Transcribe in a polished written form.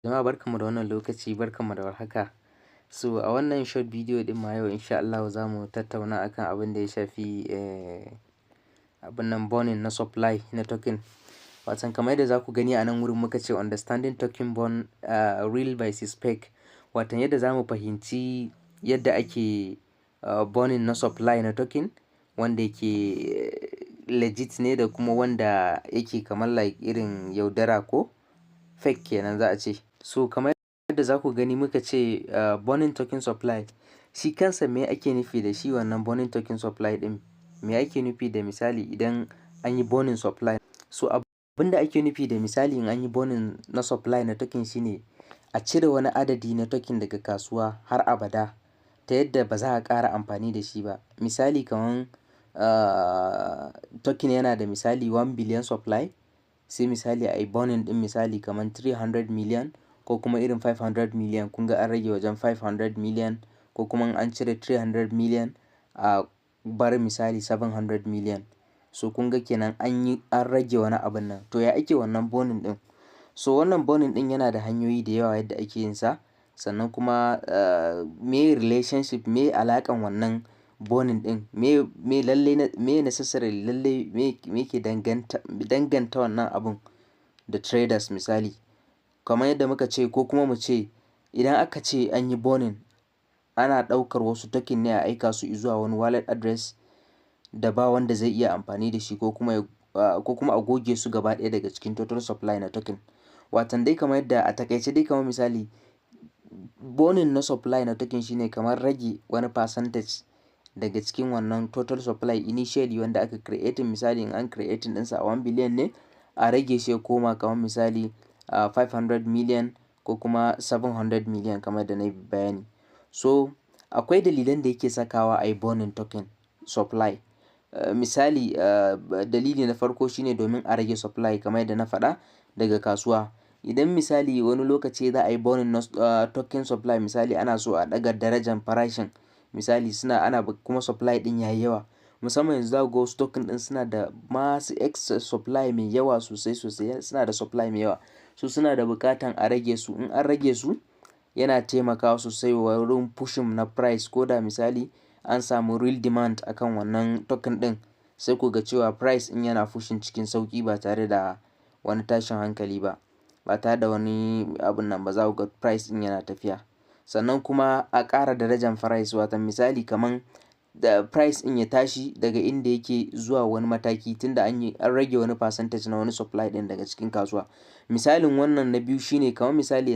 Jama'a barkanmu da wannan lokaci, barkanmu da warhaka. So a wannan short video ɗin ma yau insha Allahu za mu tattauna akan abin da ya shafi abun nan burning na supply na token. Watan kamar yadda za ku gani a nan wurin muka ce understanding token burn real versus fake. Watan yadda za mu fahimci yadda ake burning na supply na token wanda yake legit ne da kuma wanda yake kamar like irin yaudara ko fake kenan za a ce. So kamar yadda za ku gani muka ce burning token supply, shi kansa me ake nufi da shi wannan burning token supply ɗin? Me ake nufi da misali idan an yi burning supply? So abin da ake nufi da misali in an yi burning na supply na token shine a cire wani adadi na token daga kasuwa har abada ta yadda ba za a ƙara amfani da shi ba. Misali kaman token yana da misali 1 billion supply, sai misali a yi burning ɗin misali kaman 300 million ko kuma irin 500 million. Kun ga an rage wajen 500 million, ko kuma an cire 300 million a bar misali 700 million. So kun ga kenan an rage wani abun nan. To ya ake wannan burning ɗin? So wannan burning ɗin yana da hanyoyi da yawa yadda ake yin sa. Sannan kuma me relationship, me alaƙan wannan burning ɗin? Me lallai me necessary lallai me ke danganta wannan abun da traders misali. Kamar yadda muka ce ko kuma mu ce idan aka ce an yi burning, ana ɗaukar wasu token ne a aika su zuwa wani wallet address da ba wanda zai iya amfani da shi, ko kuma a goge su gaba ɗaya daga cikin total supply na token. Watan dai kamar yadda a taƙaice dai kamar misali burning na supply na token shine kamar rage wani percentage daga cikin wannan total supply initially wanda aka creating. Misali in an creating ɗinsa a 1 billion ne, a rage shi ya koma kamar misali 500 million ko kuma 700 million kamar da na yi bayani. So akwai dalilan da yake sakawa a yi burning token supply. Misali dalili na farko shine domin a rage supply kamar yadda na faɗa daga kasuwa. Idan misali wani lokaci za a yi burning na token supply, misali ana so a ɗaga darajar farashin, misali ana kuma supply ɗin yayi yawa. Musamman yanzu za ku ga wasu token ɗin suna da masu excess supply mai yawa sosai, suna da supply mai yawa. So suna da buƙatan a rage su. In an rage su yana taimakawa sosai wurin pushing na price. Ko da misali an samu real demand akan wannan token ɗin, sai ku ga cewa price ɗin yana pushing cikin sauƙi ba tare da wani tashin hankali ba, ba tare da wani abun nan ba. Za ku ga price ɗin yana tafiya. Sannan kuma a ƙara darajar price, watan misali kaman da price ɗin ya tashi daga inda yake zuwa wani mataki tunda an rage wani percentage na wani supply ɗin daga cikin kasuwa. Misalin wannan na biyu shine kamar misali